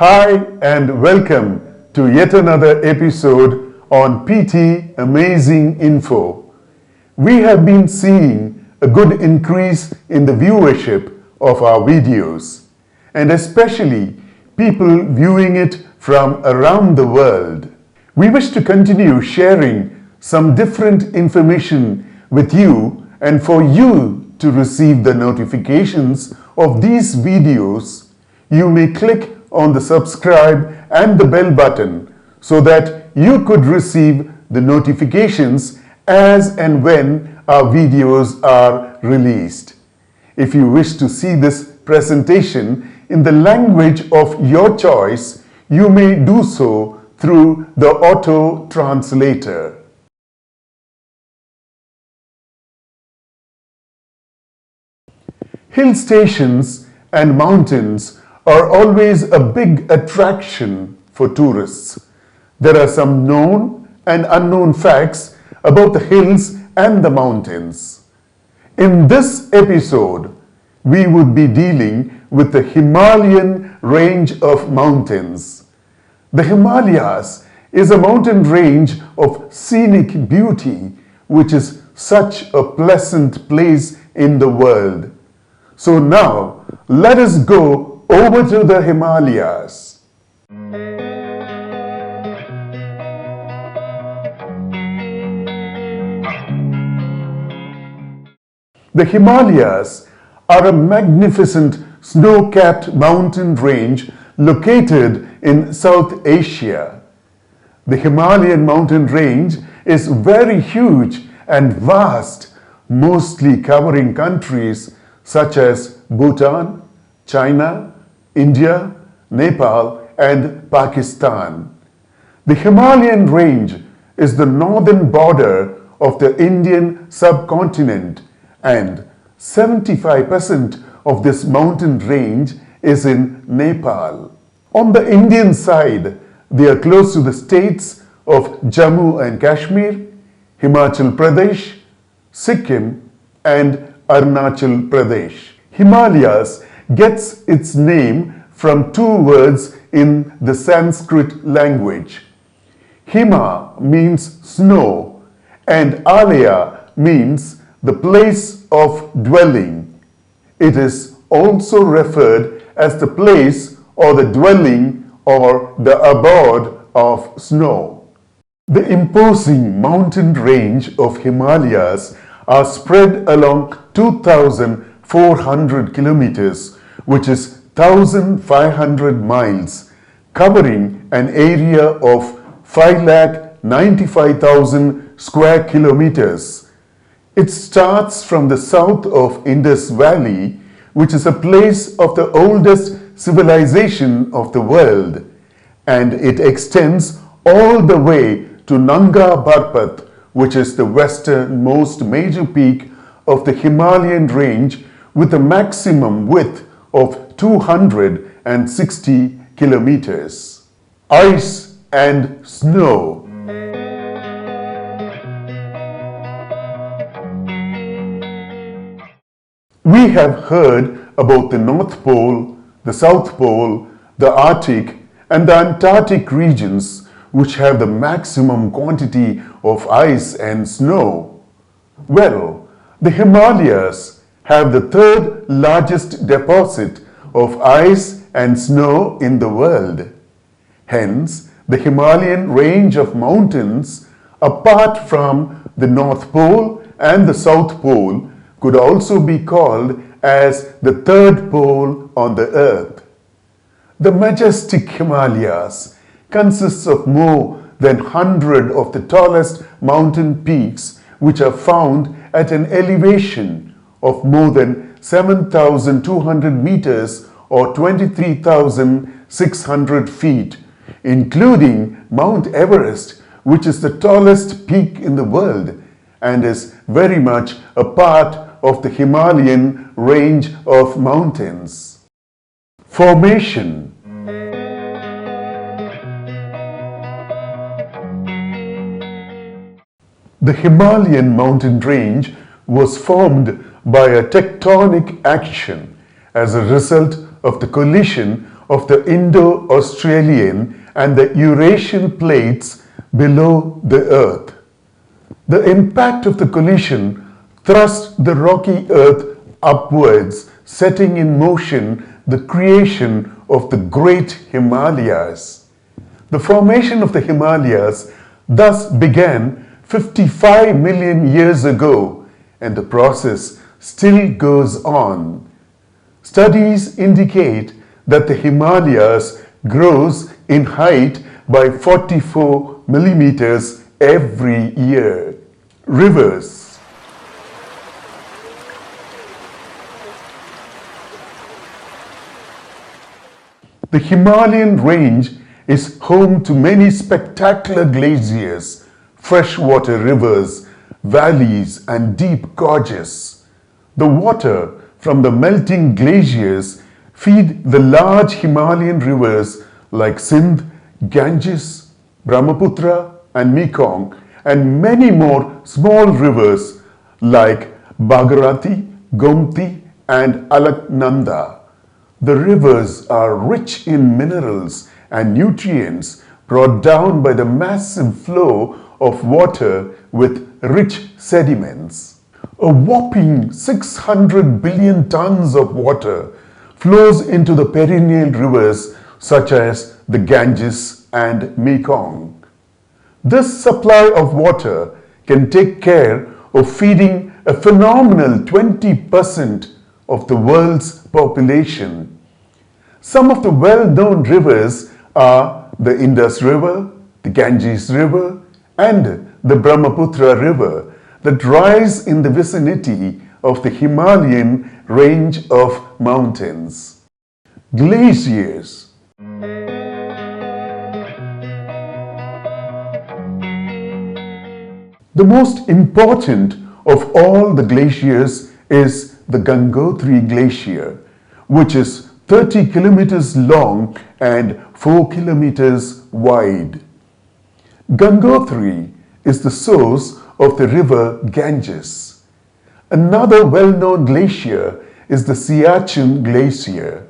Hi and welcome to yet another episode on ptamazinginfo. We have been seeing a good increase in the viewership of our videos, and especially people viewing it from around the world. We wish to continue sharing some different information with you and for you to receive the notifications of these videos. You may click on the subscribe and the bell button so that you could receive the notifications as and when our videos are released. If you wish to see this presentation in the language of your choice, you may do so through the auto translator. Hill stations and mountains are always a big attraction for tourists. There are some known and unknown facts about the hills and the mountains. In this episode, we would be dealing with the Himalayan range of mountains. The Himalayas is a mountain range of scenic beauty, which is such a pleasant place in the world. So now, let us go over to the Himalayas. The Himalayas are a magnificent snow-capped mountain range located in South Asia. The Himalayan mountain range is very huge and vast, mostly covering countries such as Bhutan, China, India, Nepal, and Pakistan. The Himalayan range is the northern border of the Indian subcontinent, and 75% of this mountain range is in Nepal. On the Indian side, they are close to the states of Jammu and Kashmir, Himachal Pradesh, Sikkim, and Arunachal Pradesh. Himalayas gets its name from two words in the Sanskrit language. Hima means snow and Alaya means the place of dwelling. It is also referred as the place or the dwelling or the abode of snow. The imposing mountain range of Himalayas are spread along 2,400 kilometers, which is 1,500 miles, covering an area of 5,95,000 square kilometers. It starts from the south of Indus Valley, which is a place of the oldest civilization of the world, and it extends all the way to Nanga Parbat, which is the westernmost major peak of the Himalayan range with a maximum width of 260 kilometers. Ice and snow. We have heard about the North Pole, the South Pole, the Arctic, and the Antarctic regions, which have the maximum quantity of ice and snow. Well, the Himalayas have the third largest deposit of ice and snow in the world. Hence, the Himalayan range of mountains, apart from the North Pole and the South Pole, could also be called as the third pole on the earth. The majestic Himalayas consists of more than 100 of the tallest mountain peaks, which are found at an elevation of more than 7,200 meters or 23,600 feet, including Mount Everest, which is the tallest peak in the world and is very much a part of the Himalayan range of mountains. Formation. The Himalayan mountain range was formed by a tectonic action as a result of the collision of the Indo-Australian and the Eurasian plates below the Earth. The impact of the collision thrust the rocky Earth upwards, setting in motion the creation of the Great Himalayas. The formation of the Himalayas thus began 55 million years ago, and the process still goes on. Studies indicate that the Himalayas grows in height by 44 millimeters every year. Rivers. The Himalayan range is home to many spectacular glaciers, freshwater rivers, valleys, and deep gorges. The water from the melting glaciers feed the large Himalayan rivers like Sindh, Ganges, Brahmaputra, and Mekong, and many more small rivers like Bhagirathi, Gomti, and Alaknanda. The rivers are rich in minerals and nutrients brought down by the massive flow of water with rich sediments. A whopping 600 billion tons of water flows into the perennial rivers such as the Ganges and Mekong. This supply of water can take care of feeding a phenomenal 20% of the world's population. Some of the well-known rivers are the Indus River, the Ganges River, and the Brahmaputra River that rise in the vicinity of the Himalayan range of mountains. Glaciers. The most important of all the glaciers is the Gangotri Glacier, which is 30 kilometers long and 4 kilometers wide. Gangotri is the source of the river Ganges. Another well-known glacier is the Siachen Glacier,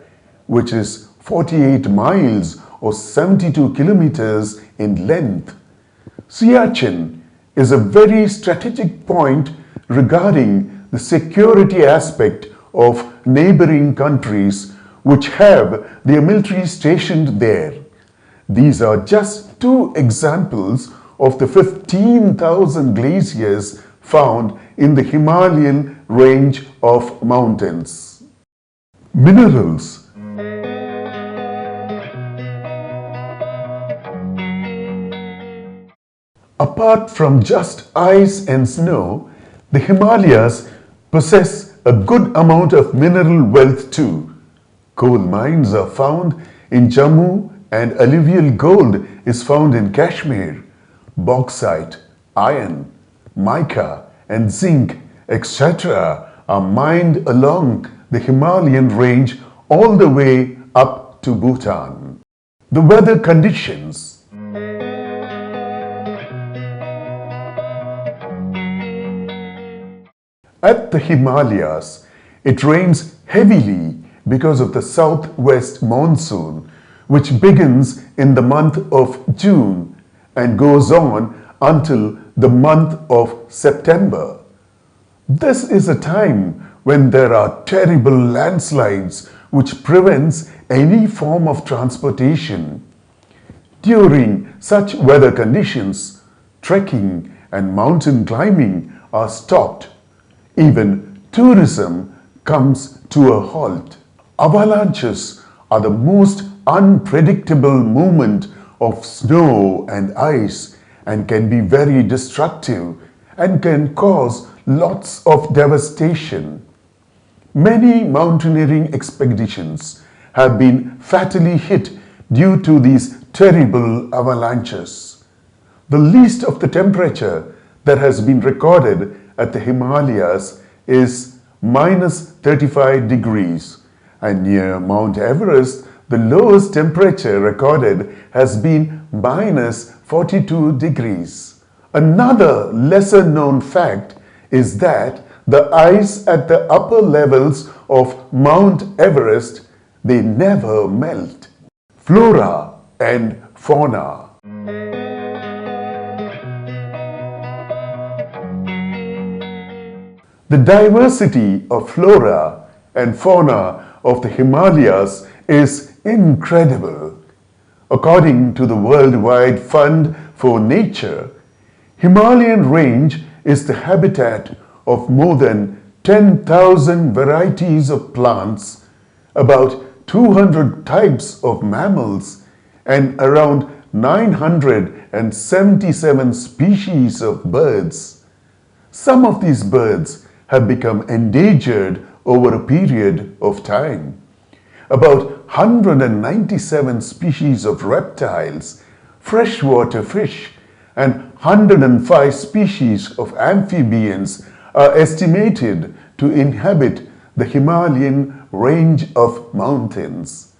which is 48 miles or 72 kilometers in length. Siachen is a very strategic point regarding the security aspect of neighboring countries which have their military stationed there. These are just two examples of the 15,000 glaciers found in the Himalayan range of mountains. Minerals. Apart from just ice and snow, the Himalayas possess a good amount of mineral wealth too. Coal mines are found in Jammu and alluvial gold is found in Kashmir. Bauxite, iron, mica, and zinc, etc. are mined along the Himalayan range all the way up to Bhutan. The weather conditions. At the Himalayas, it rains heavily because of the southwest monsoon, which begins in the month of June and goes on until the month of September. This is a time when there are terrible landslides which prevents any form of transportation. During such weather conditions, trekking and mountain climbing are stopped. Even tourism comes to a halt. Avalanches are the most unpredictable movement of snow and ice and can be very destructive and can cause lots of devastation. Many mountaineering expeditions have been fatally hit due to these terrible avalanches. The least of the temperature that has been recorded at the Himalayas is minus 35 degrees, and near Mount Everest the lowest temperature recorded has been minus 42 degrees. Another lesser known fact is that the ice at the upper levels of Mount Everest, they never melt. Flora and fauna. The diversity of flora and fauna of the Himalayas is incredible. According to the Worldwide Fund for Nature, Himalayan range is the habitat of more than 10,000 varieties of plants, about 200 types of mammals, and around 977 species of birds. Some of these birds have become endangered over a period of time. About 197 species of reptiles, freshwater fish, and 105 species of amphibians are estimated to inhabit the Himalayan range of mountains.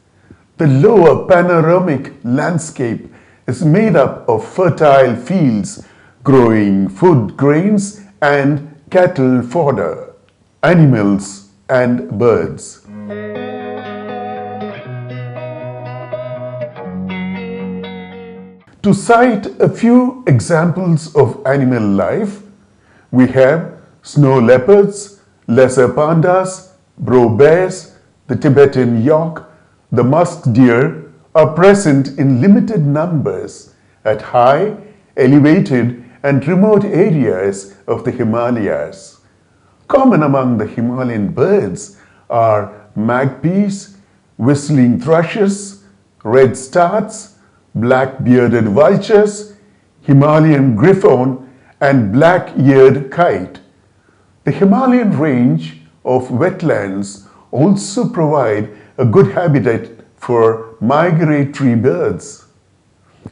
The lower panoramic landscape is made up of fertile fields growing food grains and cattle fodder, animals and birds. To cite a few examples of animal life, we have snow leopards, lesser pandas, brow bears, the Tibetan yak, the musk deer are present in limited numbers at high, elevated and remote areas of the Himalayas. Common among the Himalayan birds are magpies, whistling thrushes, red starts, black-bearded vultures, Himalayan griffon and black-eared kite. The Himalayan range of wetlands also provide a good habitat for migratory birds.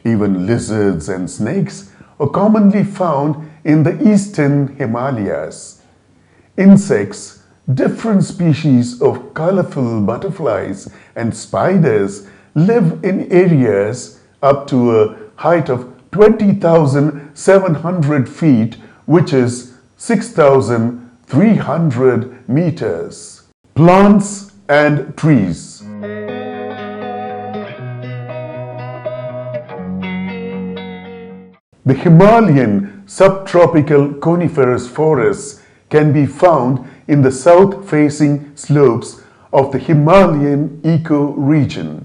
Even lizards and snakes are commonly found in the eastern Himalayas. Insects, different species of colorful butterflies and spiders live in areas up to a height of 20,700 feet, which is 6,300 meters. Plants and trees. The Himalayan subtropical coniferous forests can be found in the south-facing slopes of the Himalayan ecoregion.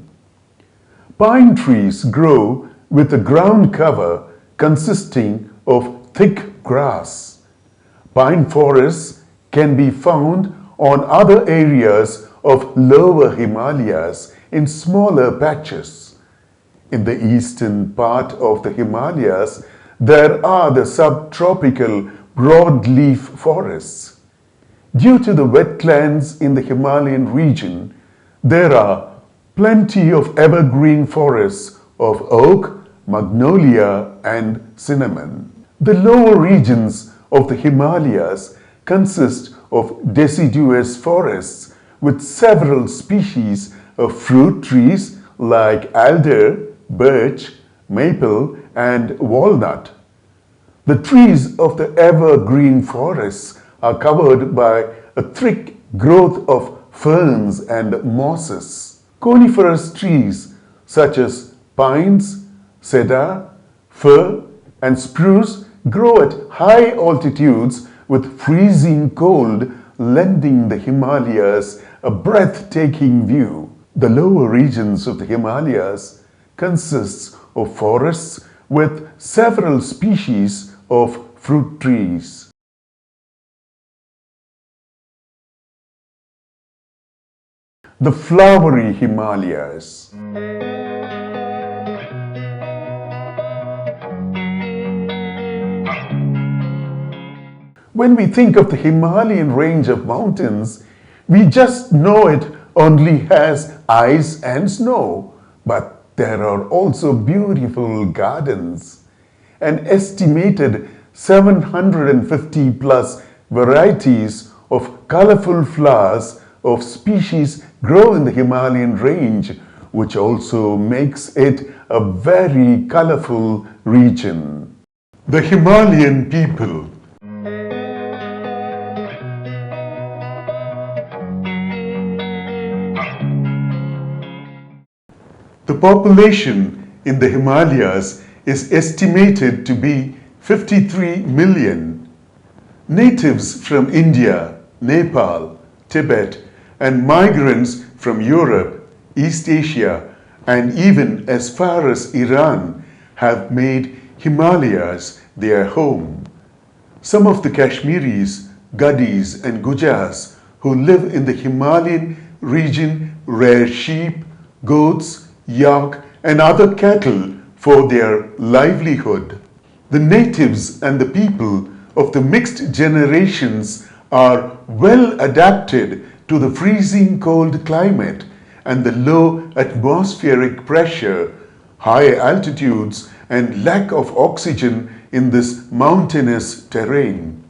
Pine trees grow with a ground cover consisting of thick grass. Pine forests can be found on other areas of lower Himalayas in smaller patches. In the eastern part of the Himalayas, there are the subtropical broadleaf forests. Due to the wetlands in the Himalayan region, there are plenty of evergreen forests of oak, magnolia and cinnamon. The lower regions of the Himalayas consist of deciduous forests with several species of fruit trees like alder, birch, maple and walnut. The trees of the evergreen forests are covered by a thick growth of ferns and mosses. Coniferous trees such as pines, cedar, fir and spruce grow at high altitudes with freezing cold, lending the Himalayas a breathtaking view. The lower regions of the Himalayas consists of forests with several species of fruit trees. The flowery Himalayas. When we think of the Himalayan range of mountains, we just know it only has ice and snow, but there are also beautiful gardens. An estimated 750 plus varieties of colorful flowers of species grow in the Himalayan range, which also makes it a very colorful region. The Himalayan people. The population in the Himalayas is estimated to be 53 million. Natives from India, Nepal, Tibet, and migrants from Europe, East Asia, and even as far as Iran have made Himalayas their home. Some of the Kashmiris, Gadis, and Gujars who live in the Himalayan region rear sheep, goats, yak, and other cattle for their livelihood. The natives and the people of the mixed generations are well adapted to the freezing cold climate and the low atmospheric pressure, high altitudes, and lack of oxygen in this mountainous terrain.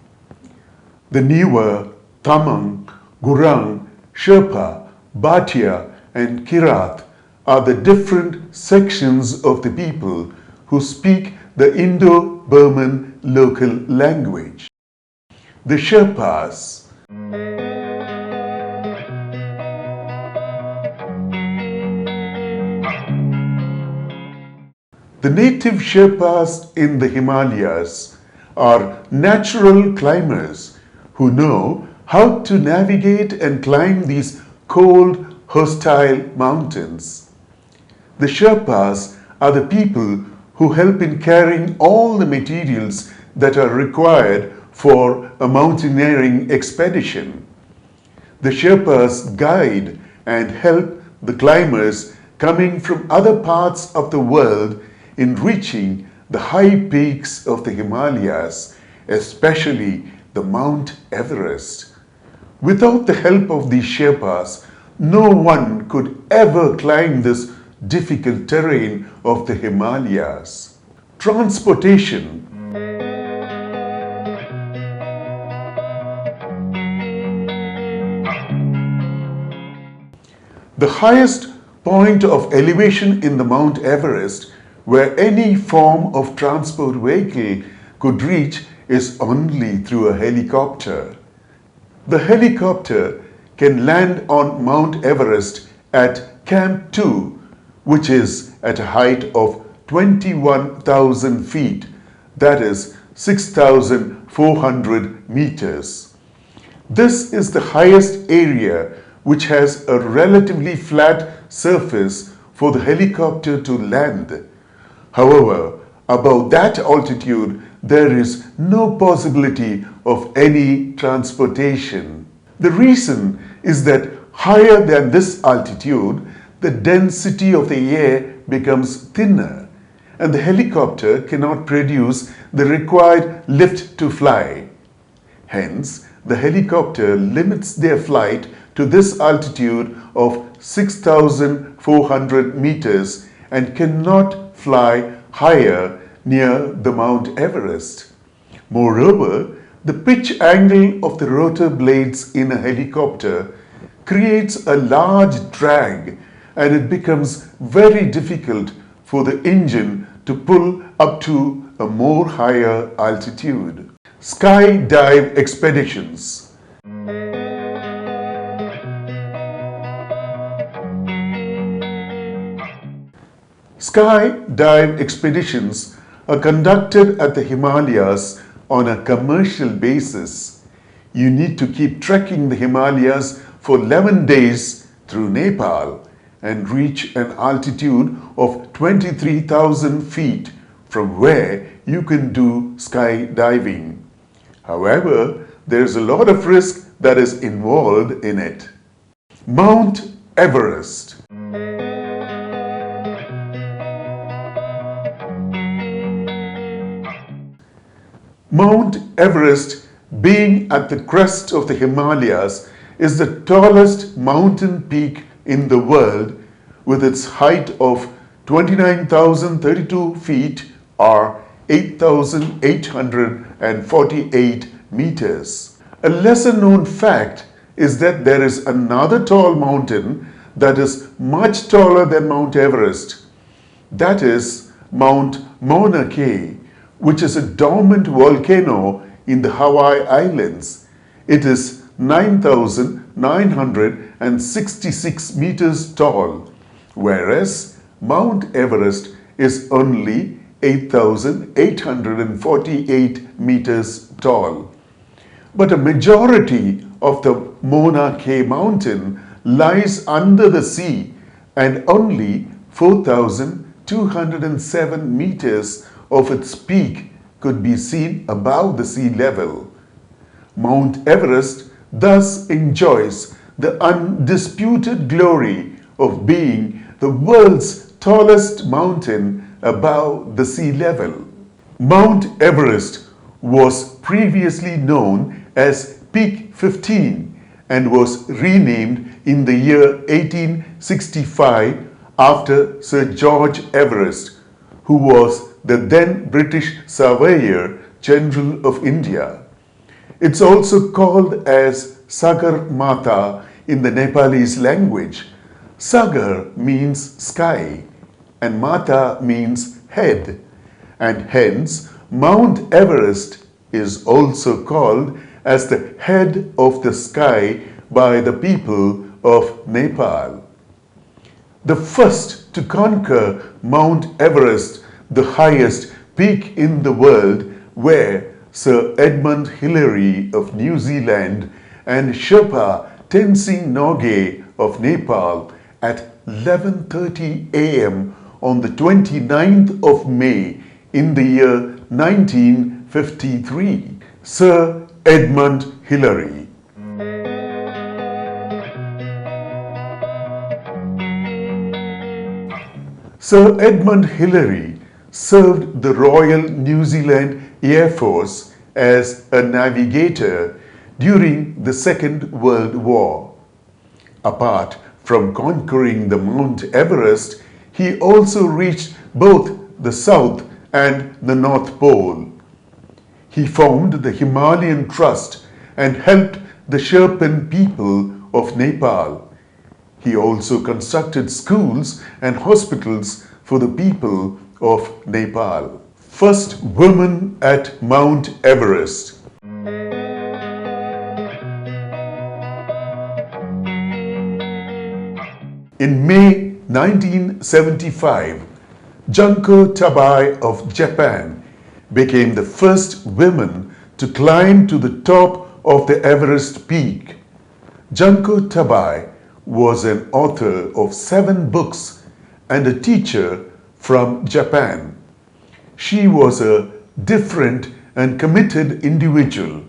The Niwa, Tamang, Gurang, Sherpa, Bhatia, and Kirat are the different sections of the people who speak the Indo-Burman local language. The Sherpas. The native Sherpas in the Himalayas are natural climbers who know how to navigate and climb these cold, hostile mountains. The Sherpas are the people who help in carrying all the materials that are required for a mountaineering expedition. The Sherpas guide and help the climbers coming from other parts of the world in reaching the high peaks of the Himalayas, especially the Mount Everest. Without the help of these Sherpas, no one could ever climb this difficult terrain of the Himalayas. Transportation. The highest point of elevation in the Mount Everest where any form of transport vehicle could reach is only through a helicopter. The helicopter can land on Mount Everest at Camp 2, which is at a height of 21,000 feet, that is 6,400 meters. This is the highest area which has a relatively flat surface for the helicopter to land. However, above that altitude, there is no possibility of any transportation. The reason is that higher than this altitude, the density of the air becomes thinner and the helicopter cannot produce the required lift to fly. Hence, the helicopter limits their flight to this altitude of 6,400 meters and cannot fly higher near the Mount Everest. Moreover, the pitch angle of the rotor blades in a helicopter creates a large drag and it becomes very difficult for the engine to pull up to a more higher altitude. Skydive expeditions. Skydive expeditions are conducted at the Himalayas on a commercial basis. You need to keep trekking the Himalayas for 11 days through Nepal and reach an altitude of 23,000 feet from where you can do skydiving. However, there is a lot of risk that is involved in it. Mount Everest. Mount Everest, being at the crest of the Himalayas, is the tallest mountain peak in the world with its height of 29,032 feet or 8,848 meters. A lesser known fact is that there is another tall mountain that is much taller than Mount Everest. That is Mount Mauna Kea, which is a dormant volcano in the Hawaii Islands. It is 9,966 meters tall, whereas Mount Everest is only 8,848 meters tall. But a majority of the Mauna Kea mountain lies under the sea and only 4,207 meters of its peak could be seen above the sea level. Mount Everest thus enjoys the undisputed glory of being the world's tallest mountain above the sea level. Mount Everest was previously known as Peak 15 and was renamed in the year 1865 after Sir George Everest, who was the then British Surveyor General of India. It's also called as Sagar Mata in the Nepalese language. Sagar means sky and Mata means head, and hence Mount Everest is also called as the head of the sky by the people of Nepal. The first to conquer Mount Everest, the highest peak in the world, were Sir Edmund Hillary of New Zealand and Sherpa Tenzing Norgay of Nepal at 11:30 a.m. on the 29th of May in the year 1953. Sir Edmund Hillary. Sir Edmund Hillary served the Royal New Zealand Air Force as a navigator during the Second World War. Apart from conquering the Mount Everest, he also reached both the South and the North Pole. He formed the Himalayan Trust and helped the Sherpan people of Nepal. He also constructed schools and hospitals for the people of Nepal. First woman at Mount Everest. In May 1975, Junko Tabei of Japan became the first woman to climb to the top of the Everest peak. Junko Tabei was an author of 7 books and a teacher from Japan. She was a different and committed individual,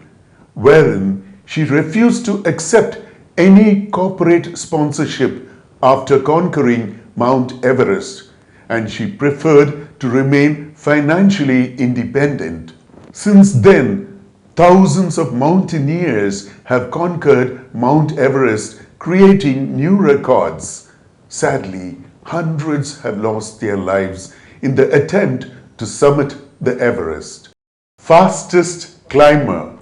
wherein she refused to accept any corporate sponsorship after conquering Mount Everest, and she preferred to remain financially independent. Since then, thousands of mountaineers have conquered Mount Everest, creating new records. Sadly, hundreds have lost their lives in the attempt to summit the Everest. Fastest climber.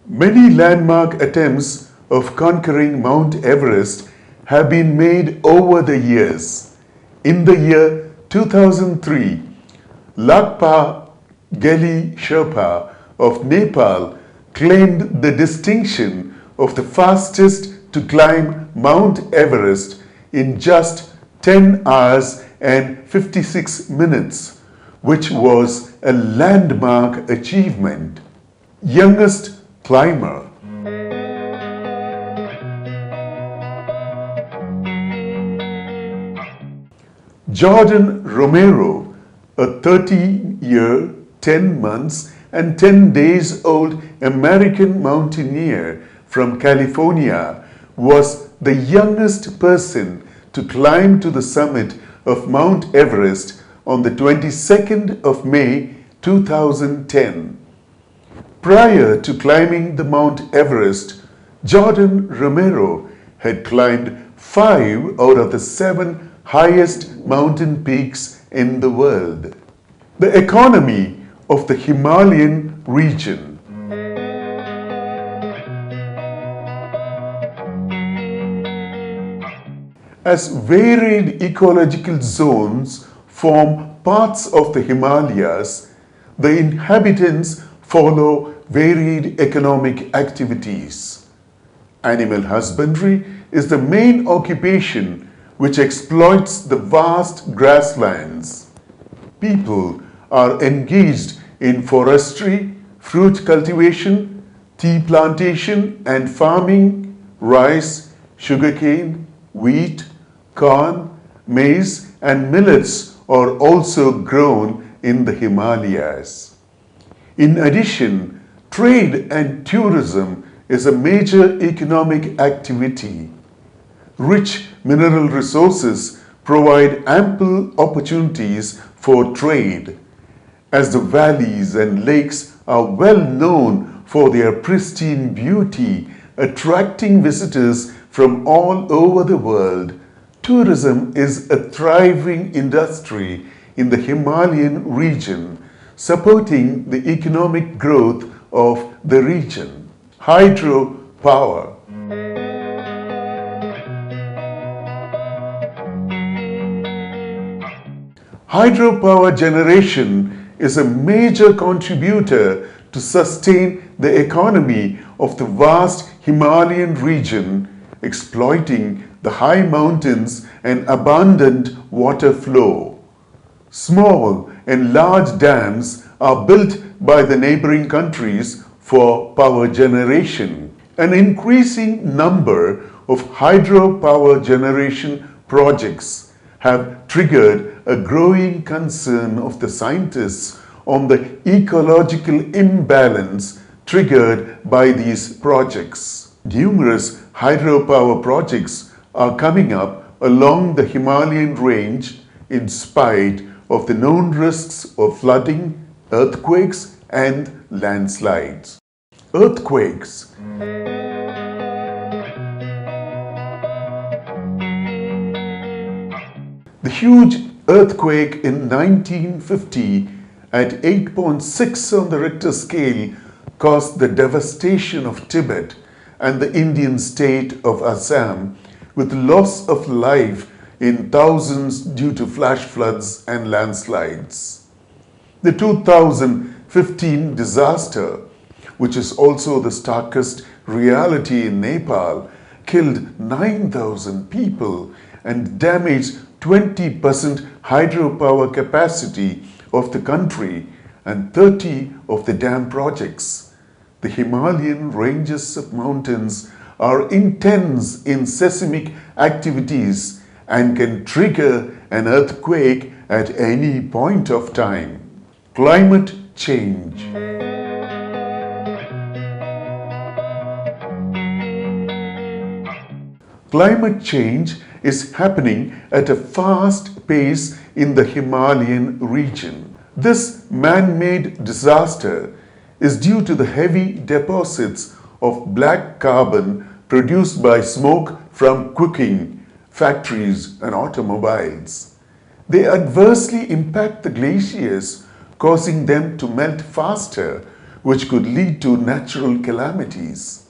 Many landmark attempts of conquering Mount Everest have been made over the years. In the year 2003, Lakpa Geli Sherpa of Nepal claimed the distinction of the fastest to climb Mount Everest in just 10 hours and 56 minutes, which was a landmark achievement. Youngest climber. Jordan Romero, a 13-year, 10 months and 10 days old American mountaineer from California, was the youngest person to climb to the summit of Mount Everest on the 22nd of May 2010. Prior to climbing the Mount Everest, Jordan Romero had climbed 5 out of the 7 highest mountain peaks in the world. The economy of the Himalayan region. As varied ecological zones form parts of the Himalayas, the inhabitants follow varied economic activities. Animal husbandry is the main occupation which exploits the vast grasslands. People are engaged in forestry, fruit cultivation, tea plantation and farming, rice, sugarcane, wheat, corn, maize and millets are also grown in the Himalayas. In addition, trade and tourism is a major economic activity. Rich mineral resources provide ample opportunities for trade, as the valleys and lakes are well known for their pristine beauty, attracting visitors from all over the world. Tourism is a thriving industry in the Himalayan region, supporting the economic growth of the region. Hydropower. Hydropower generation is a major contributor to sustain the economy of the vast Himalayan region, exploiting the high mountains and abundant water flow. Small and large dams are built by the neighboring countries for power generation. An increasing number of hydropower generation projects have triggered a growing concern of the scientists on the ecological imbalance triggered by these projects. Numerous hydropower projects are coming up along the Himalayan range in spite of the known risks of flooding, earthquakes and landslides. Earthquakes. The huge earthquake in 1950 at 8.6 on the Richter scale caused the devastation of Tibet and the Indian state of Assam, with loss of life in thousands due to flash floods and landslides. The 2015 disaster, which is also the starkest reality in Nepal, killed 9,000 people and damaged 20% hydropower capacity of the country and 30 of the dam projects. The Himalayan ranges of mountains are intense in seismic activities and can trigger an earthquake at any point of time. Climate change. Climate change is happening at a fast pace in the Himalayan region. This man-made disaster is due to the heavy deposits of black carbon produced by smoke from cooking, factories and automobiles. They adversely impact the glaciers, causing them to melt faster, which could lead to natural calamities.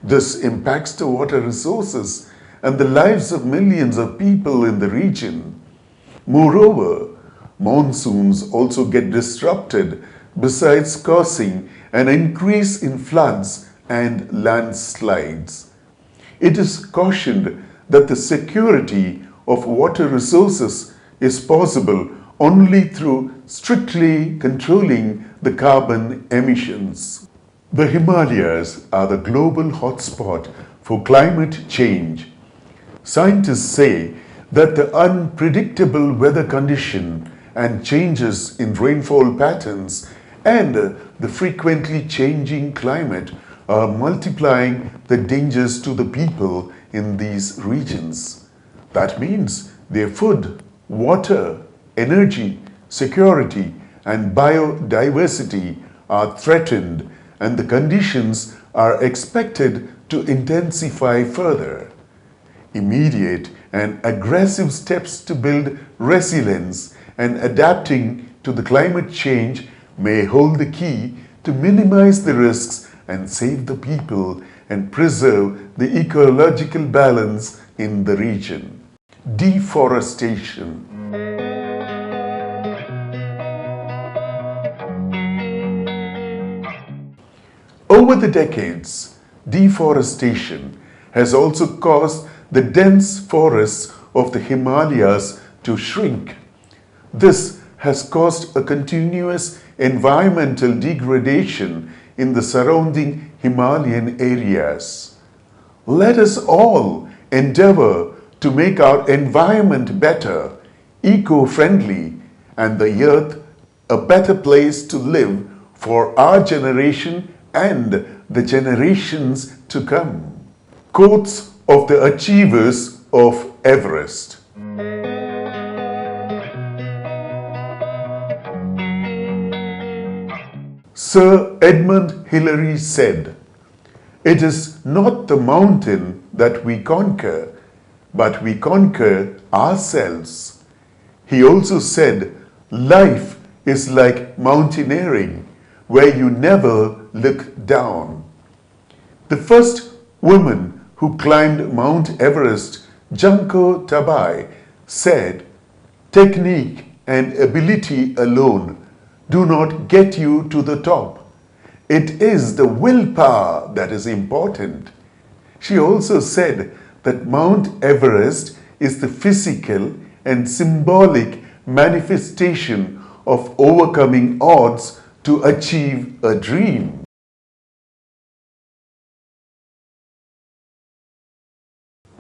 This impacts the water resources and the lives of millions of people in the region. Moreover, monsoons also get disrupted, besides causing an increase in floods and landslides. It is cautioned that the security of water resources is possible only through strictly controlling the carbon emissions. The Himalayas are the global hotspot for climate change. Scientists say that the unpredictable weather condition and changes in rainfall patterns and the frequently changing climate are multiplying the dangers to the people in these regions. That means their food, water, energy, security and biodiversity are threatened, and the conditions are expected to intensify further. Immediate and aggressive steps to build resilience and adapting to the climate change may hold the key to minimize the risks and save the people and preserve the ecological balance in the region. Deforestation. Over the decades, deforestation has also caused the dense forests of the Himalayas to shrink. This has caused a continuous environmental degradation in the surrounding Himalayan areas. Let us all endeavor to make our environment better, eco-friendly, and the earth a better place to live for our generation and the generations to come. Quotes of the achievers of Everest. Sir Edmund Hillary said, "It is not the mountain that we conquer, but we conquer ourselves." He also said, "Life is like mountaineering, where you never look down." The first woman who climbed Mount Everest, Junko Tabei, said, "Technique and ability alone do not get you to the top. It is the willpower that is important." She also said that Mount Everest is the physical and symbolic manifestation of overcoming odds to achieve a dream.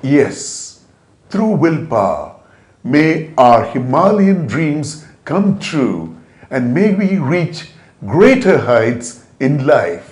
Yes, through willpower, may our Himalayan dreams come true and may we reach greater heights in life.